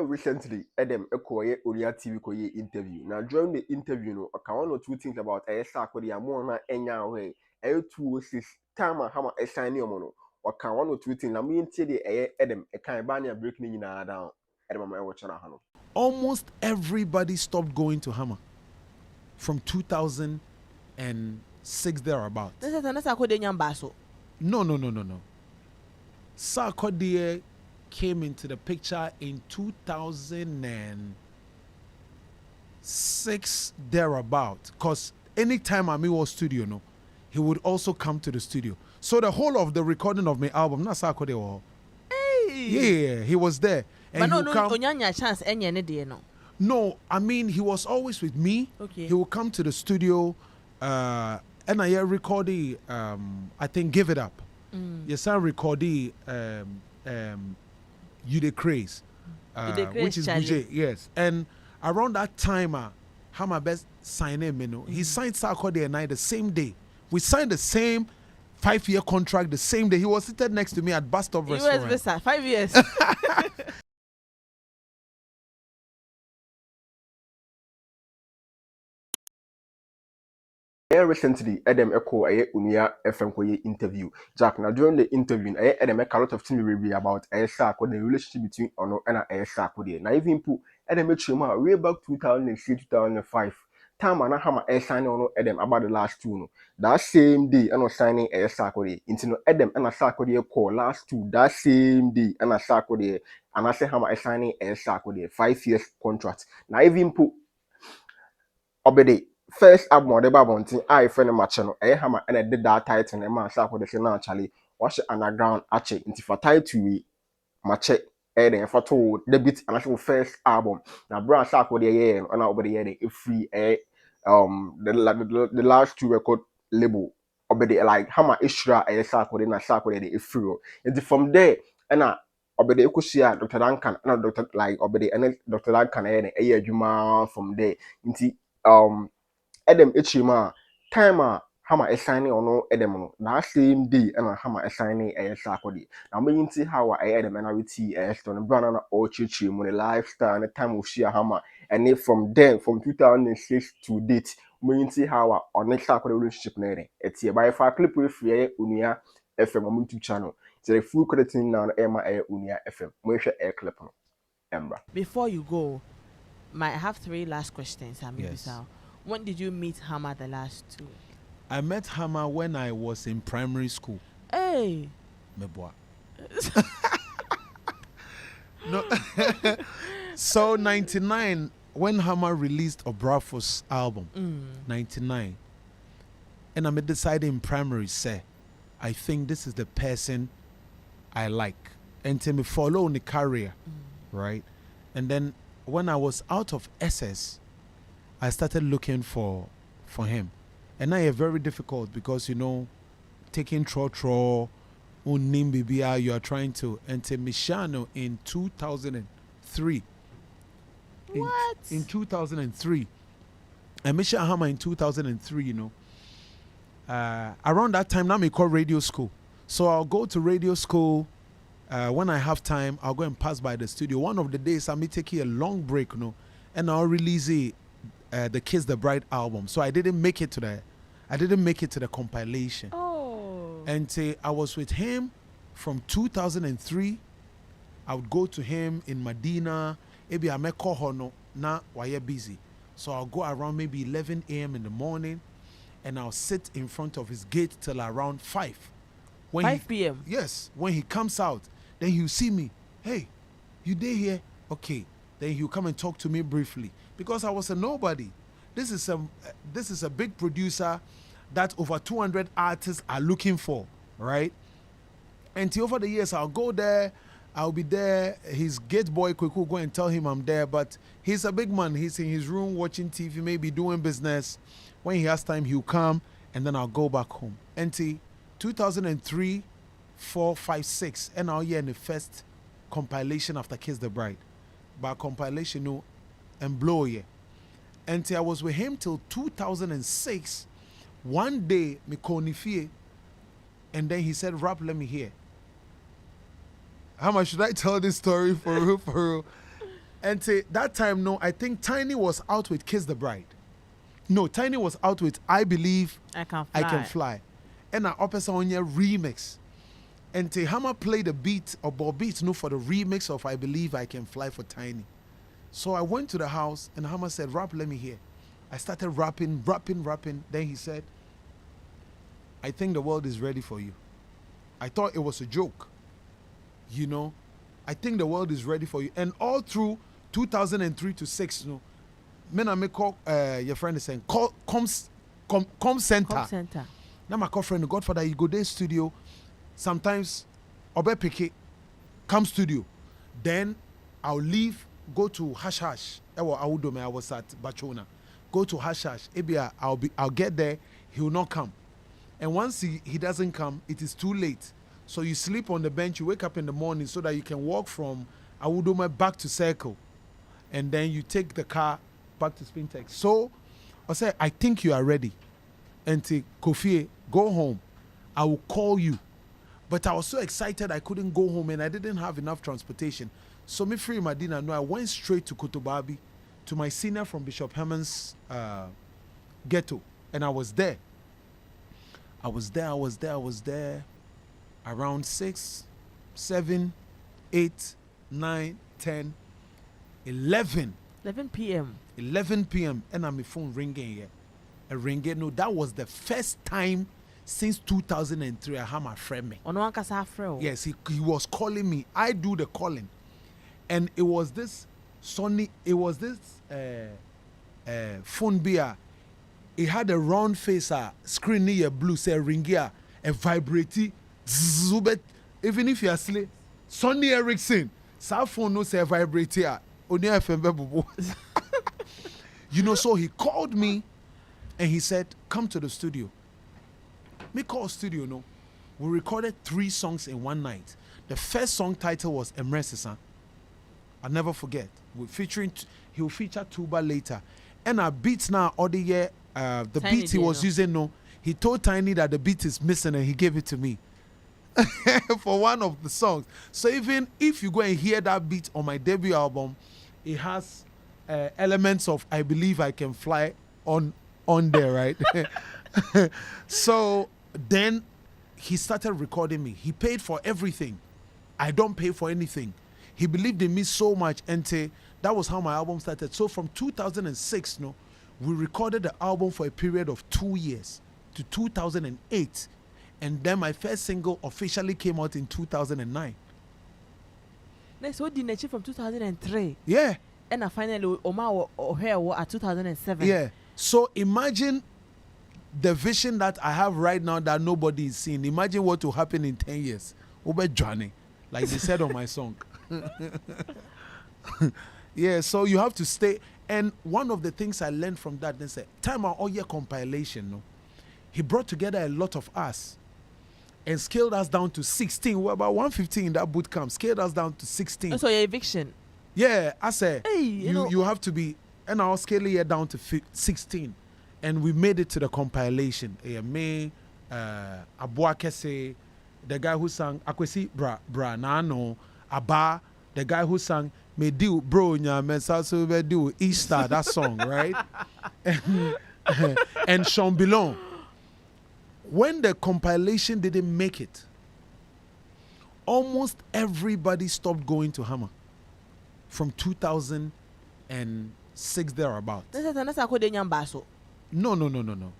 recently, Edem Ekoye Oria TV Koye interview. Now during the interview, no, I can one or two things about Sarkodie. I'm more na enya way. 206 time and hammer assign your mono. Or can one or two things. I mean, tell the Edem a kind of banner breaking in down. Edem, I'm watching a hand. Almost everybody stopped going to Hammer from 2006 thereabout. No. Sarkodie came into the picture in 2006 thereabout. Because anytime Ami was studio, no, he would also come to the studio. So the whole of the recording of my album, not Sarkodie. Yeah, he was there. And but no chance any no. No, I mean he was always with me. Okay. He would come to the studio, and I recorded. I think Give It Up. Yes, I recorded. You the Craze, which is Bouger, yes. And around that time, how my best sign him, you know, he signed Sarkodie and I the same day. We signed the same 5-year contract the same day. He was seated next to me at bus stop restaurant. US 5 years. Recently, Edem Echo Unia FM Koye interview. Jack, now during the interview, Edem make a lot of things review about Sark, the relationship between Ono and Sarkodie. Now even put Edem Chima way back 2006, 2005. Time and Hama signing Ono Edem about the last two. No. That same day, and signing Sarkodie. Into Edem and Sarkodie call last two. That same day, and Sarkodie and I say Hama signing Sarkodie 5 years contract. Now even put Obede. First album or the Babontin, I friend match no Hammer and I did that title and man Sarkodie say now Charlie wash underground ache into for title we match then for to debut and actual first album. Now Brown Sarkodie and over the year free the last two record label Obede like Hammer Ishra and Sarkodie na Sarkodie free. And from there and Obede Ekusia Dr. Duncan and Dr. like Obede and Dr. Duncan and a Juma from there into Edem Ichima time Hama assigning or no Edem that same day and Hama assigning a Sarkodie. Now me see how I Edem and I will see a stone banana or chichi money lifestyle and the time we share Hama and then from then from 2006 to date we see how our next Sarkodie relationship nere. It's here by far clip with free Unia FM on YouTube channel. It's a full credit now Emma Unia FM. We share a clip on Embra. Before you go, I have 3 last questions. Yes. When did you meet Hammer the last 2? I met Hammer when I was in primary school. Hey. Meboa. No. So 99, when Hammer released Obrafo's album, 99, and I decided in primary, say, I think this is the person I like. And to me follow in the career, right? And then when I was out of SS, I started looking for him. And now it's very difficult because, you know, taking tro, Unimbibia, you are trying to enter Mishano in 2003. What? In 2003. And Misha Hammer in 2003, you know. Around that time, now we call radio school. So I'll go to radio school. When I have time, I'll go and pass by the studio. One of the days, I may take a long break, you know, and I'll release the Kiss the Bride album. So I didn't make it to the compilation. Oh. And I was with him from 2003. I would go to him in Medina. Maybe I may call her now while you're busy. So I'll go around maybe 11 a.m. in the morning, and I'll sit in front of his gate till around 5. 5 p.m. Yes. When he comes out, then he'll see me. Hey, you there here? Okay. Then he'll come and talk to me briefly because I was a nobody. This is a big producer that over 200 artists are looking for, right? And over the years, I'll go there. I'll be there. His gate boy quick will go and tell him I'm there, but he's a big man. He's in his room watching TV, maybe doing business. When he has time, he'll come, and then I'll go back home. And 2003, 4, 5, 6, and now in the first compilation after Kiss the Bride. But compilation, no, and blow yeah. And I was with him till 2006. One day, me call Nifie, and then he said, "Rap, let me hear." How much should I tell this story for real? For real? And say that time, no, I think Tiny was out with Kiss the Bride. No, Tiny was out with I Believe I Can Fly. I Can Fly. And I opposite on your remix. And say Hammer played the beat or Bob beat no for the remix of I Believe I Can Fly for Tiny. So I went to the house and Hammer said, rap, let me hear. I started rapping. Then he said, I think the world is ready for you. I thought it was a joke. You know, I think the world is ready for you. And all through 2003 to 6, you know, men I call your friend is saying, come center. Com center. Now my call friend, the Godfather, you go there studio. Sometimes Obe Peke come studio. Then I'll leave, go to Hash Hash. I was at Bachona. Go to Hash Hash. Ebia, I'll get there. He will not come. And once he doesn't come, it is too late. So you sleep on the bench, you wake up in the morning so that you can walk from Awudome back to Circle. And then you take the car back to Spintex. So I said, I think you are ready. And say, Kofi, go home. I will call you. But I was so excited I couldn't go home and I didn't have enough transportation. So me free Madina, no, I went straight to Kotobabi, to my senior from Bishop Herman's ghetto. And I was there. I was there around 6, 7, 8, 9, 10, 11. 11 p.m. 11 p.m. and my phone ringing here. A ringing. No, that was the first time since 2003 I had my friend me. Ono ankasa afre. Yes, he was calling me. I do the calling. And it was this phone beer. It had a round face, screen near blue, say ringia, a vibrate, zubet. Even if you are asleep, Sonny Erickson, cell phone no say vibrate here. Only FM. You know, so he called me and he said, come to the studio. Me call studio, no. We recorded 3 songs in one night. The first song title was Emresisan. I'll never forget. He will feature Tuba later. And our beats now, all the year, the Tiny beat he was using, no. He told Tiny that the beat is missing and he gave it to me. For one of the songs. So even if you go and hear that beat on my debut album, it has elements of I Believe I Can Fly on there, right? So then he started recording me. He paid for everything. I don't pay for anything. He believed in me so much, and that was how my album started. So from 2006, no, we recorded the album for a period of 2 years to 2008. And then my first single officially came out in 2009. Next, what did you from 2003? Yeah. And I finally, Oma O'Hare at 2007. Yeah. So imagine the vision that I have right now that nobody is seeing. Imagine what will happen in 10 years. Ube Johnny, like they said on my song. Yeah, so you have to stay. And one of the things I learned from that, they said, time our all year compilation, no? He brought together a lot of us and scaled us down to 16. We're about 115 in that boot camp. Scaled us down to 16. So your eviction. Yeah, I said, Hey, you have to be, and I'll scale it down to 16. And we made it to the compilation. Me, Abuakese, the guy who sang Akwesi Bra Nano, Abba, the guy who sang Me Do Bro Nya Mensaso Be Do Easter, that song, right? And Sean Bilon. When the compilation didn't make it, almost everybody stopped going to Hammer from 2006 thereabout. No.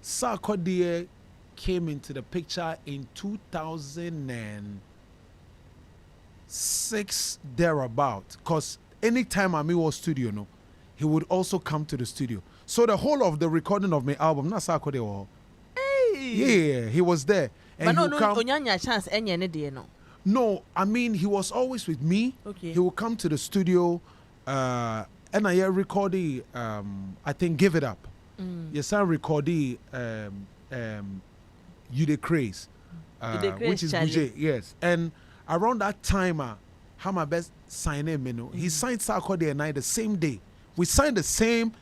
Sarkodie came into the picture in 2006 thereabout. Because anytime Ami was studio, no, he would also come to the studio. So the whole of the recording of my album, not Sarkodie. Yeah, he was there. And but no chance no. No, I mean he was always with me. Okay. He would come to the studio, and I recorded. I think Give It Up. Yes, I recorded. You the Craze, which is Bouger. Yes, and around that time, how my best sign him. You know, he signed Sarkodie and I the same day. We signed the same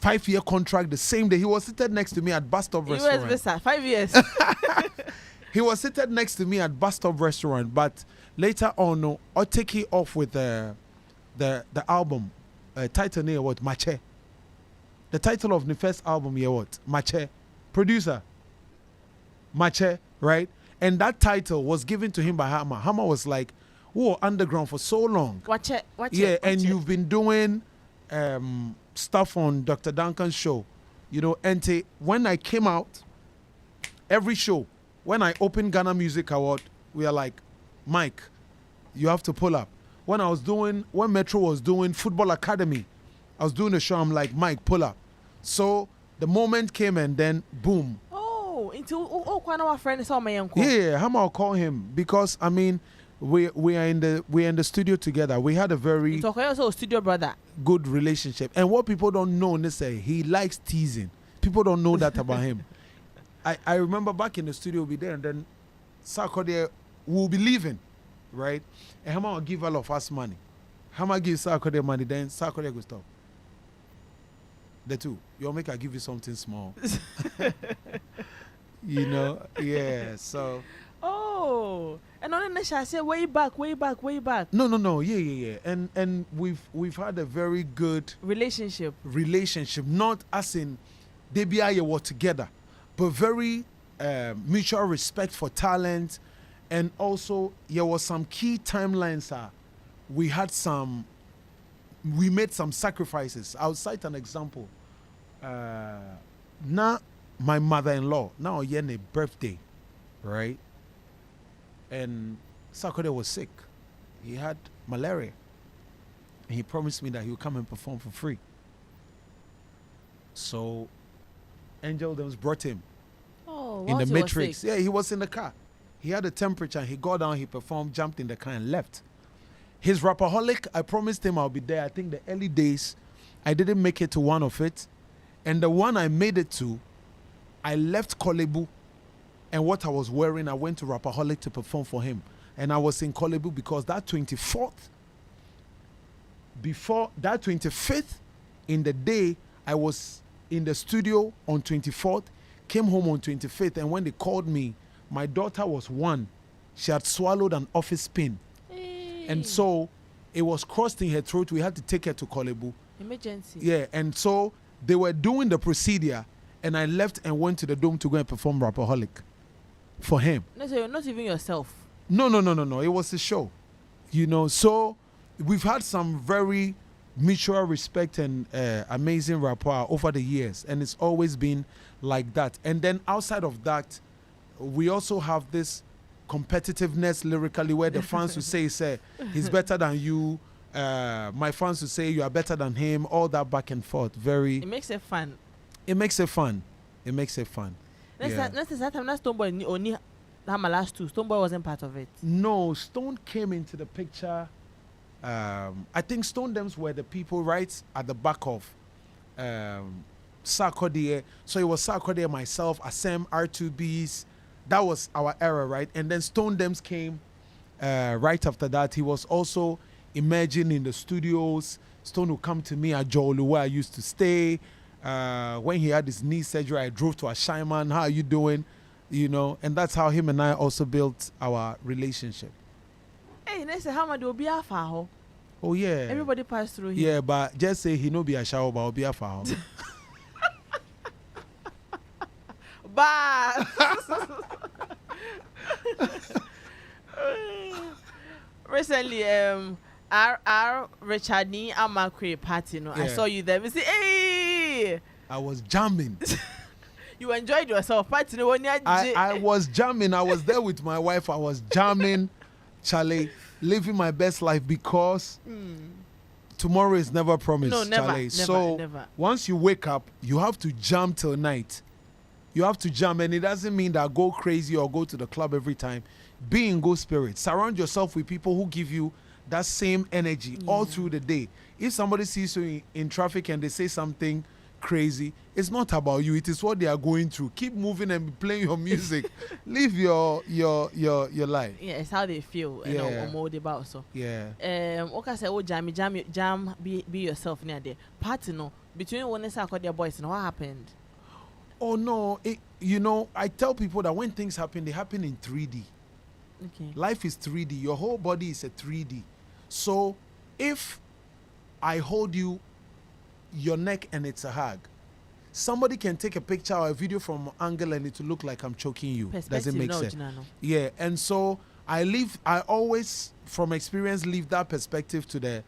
5-year contract the same day. He was seated next to me at Bus Stop Restaurant. Visa, 5 years. He was seated next to me at Bus Stop Restaurant, but later on, I'll take it off with the album title name what Mache. The title of the first album here what Mache. Producer Mache, right? And that title was given to him by Hammer. Hammer was like, "Whoa, underground for so long." Watch it. Yeah, and you've been doing stuff on Dr. Duncan's show, you know. And when I came out, every show, when I opened Ghana Music Award, we are like, Mike, you have to pull up. When Metro was doing Football Academy, I was doing a show, I'm like, Mike, pull up. So the moment came and then boom. One of our friends saw my uncle. Yeah, Hammer will call him because I mean we are in the studio together. We had a very also studio brother. Good relationship. And what people don't know, they say he likes teasing. People don't know that about him. I remember back in the studio, we'll be there, and then Sarkodie will be leaving, right? And Hammer will give all of us money. Hammer gives Sarkodie money, then Sarkodie will stop. The two. You'll make I give you something small. You know? Yeah, so. Oh. And on the I say way back. No. Yeah. And we've had a very good relationship. Not as in they be were together, but very mutual respect for talent, and also there was some key timelines. We made some sacrifices. I'll cite an example. Now my mother-in-law now a birthday, right? And Sarkodie was sick. He had malaria. And he promised me that he would come and perform for free. So Angel Dems brought him in the Matrix. Yeah, he was in the car. He had a temperature. He got down, he performed, jumped in the car and left. His Rapaholic, I promised him I'll be there. I think the early days, I didn't make it to one of it. And the one I made it to, I left Kolebu. And what I was wearing, I went to Rapaholic to perform for him. And I was in Kolebu because that 24th, before that 25th, in the day, I was in the studio on 24th, came home on 25th. And when they called me, my daughter was 1. She had swallowed an office pin. And so it was crossed in her throat. We had to take her to Kolebu. Emergency. Yeah, and so they were doing the procedure, and I left and went to the dome to go and perform Rapaholic for him. No, so you're not even yourself. No. It was a show. You know, so we've had some very mutual respect and amazing rapport over the years, and it's always been like that. And then outside of that, we also have this competitiveness lyrically where the fans will say he's better than you, my fans will say you are better than him, all that back and forth. It makes it fun. Next time Stoneboy only Hammer last two. Stoneboy wasn't part of it. No, Stone came into the picture. I think Stone Dems were the people right at the back of Sarkodie. So it was Sarkodie, myself, Asem, R2Bs. That was our era, right? And then Stone Dems came right after that. He was also emerging in the studios. Stone would come to me at Jolu, where I used to stay. When he had his knee surgery, I drove to Ashaiman. How are you doing? You know, and that's how him and I also built our relationship. Hey, next time, how do be a foul? Oh, yeah. Everybody passed through him. Yeah, but just say he no be a shower, but I'll be a foul. Bah. Recently, our Richard Nee Amakwe party, no, I saw you there. We say, hey, I was jamming. You enjoyed yourself, party, no, I was jamming. I was there with my wife. I was jamming, Charlie, living my best life because tomorrow is never promised. No, never, Charlie. Never, so never. Once you wake up, you have to jam till night. You have to jam, and it doesn't mean that go crazy or go to the club every time. Be in good spirits. Surround yourself with people who give you that same energy all through the day. If somebody sees you in traffic and they say something crazy, it's not about you. It is what they are going through. Keep moving and playing your music. Live your life. Yeah, it's how they feel. You know, more about so. Yeah. Okay, say, oh, jam, be yourself near there. Party no between one and Sarkodie boys. And what happened? Oh no, you know, I tell people that when things happen, they happen in 3D. Okay. Life is 3D. Your whole body is a 3D. So if I hold you, your neck, and it's a hug. Somebody can take a picture or a video from angle and it will look like I'm choking you. Does it make sense? Yeah, and so I always, from experience, leave that perspective to the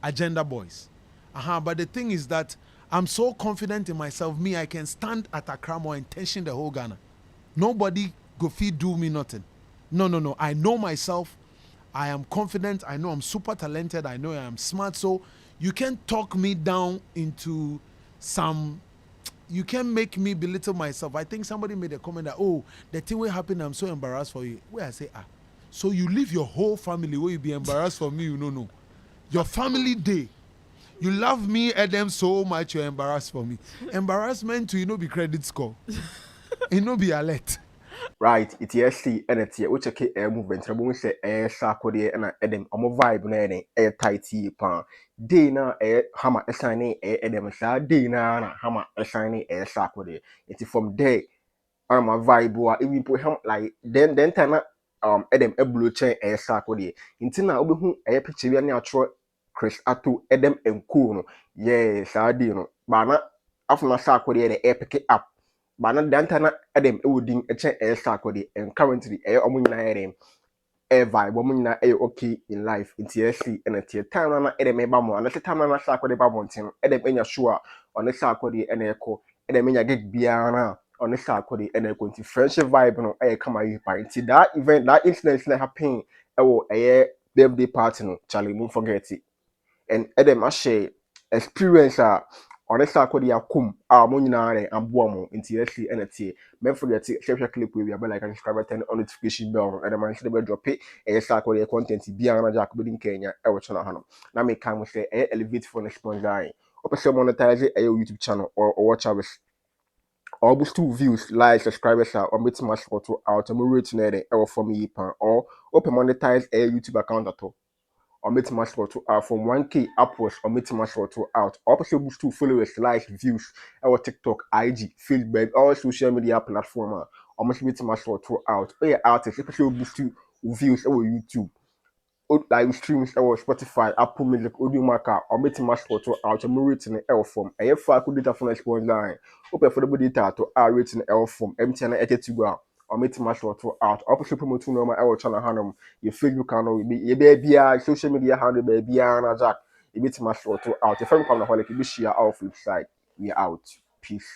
agenda boys. But the thing is that I'm so confident in myself. Me, I can stand at Accra and tension the whole Ghana. Nobody go feed do me nothing. No. I know myself. I am confident. I know I'm super talented. I know I am smart. So you can't talk me down into some. You can't make me belittle myself. I think somebody made a comment that, oh, the thing will happen, I'm so embarrassed for you. Where I say, so you leave your whole family where you be embarrassed for me, no. Your family day. You love me, Edem, so much you're embarrassed for me. Embarrassment to, be credit score. It be alert. Right, it's ESC and it's which a air movement. I won't say air Sarkodie and Edem. I'm a vibe na air tight pan. Dana air hammer assigning air Edem. Dana hammer assigning air Sarkodie. It's from there. I'm a vibe. Even put him like then time Edem a blue chain air Sarkodie. Intina obi air picture and natural Chris Atu Edem and Kuno. Yes, I did. Bana after my Sarkodie and air pick it up. But not dantana Edem wooding a chain air Sarkodie and currently air omuna Edem air vibe omuna air okay in life in TSC and a tier time on Edem bamo and at the time on Sarkodie bamontin Edem in your sure on the Sarkodie and echo Edem in your get biana on the Sarkodie and echo into friendship vibe no air come out into that event that incident happening a birthday party no Charlie won't forget it and Edem share experience on the Sarkodie akum mo nyina re aboa mo nti yesi na tie me forget share clip we be like subscribe turn on notification bell and man should be drop it Sarkodie content bia na jack be Kenya e wo channel hano na me kan mo say elevate for next sponsor opese monetize YouTube channel or watch our almost 2 views, likes, subscribers or meet my photo out and rate na e for me or open monetize a YouTube account at all or meet my photo out from 1K upwards or meet my photo out. Also boost to followers, likes, views, our TikTok, IG, Facebook, all social media platform or meet my photo out. Oh yeah, artists, especially boost to views over YouTube. Live streams or Spotify, Apple Music, Audio Maker, or meeting my photo out and rating L form. I have 5 data from response line. Open for the data to our rating L form. MTN 82 or meeting my photo out. Opposite promote to normal L channel handle. Your Facebook channel will be your baby, social media handle baby, and Jack. You meet my photo out. If I'm coming to the share our flip side, we are out. Peace.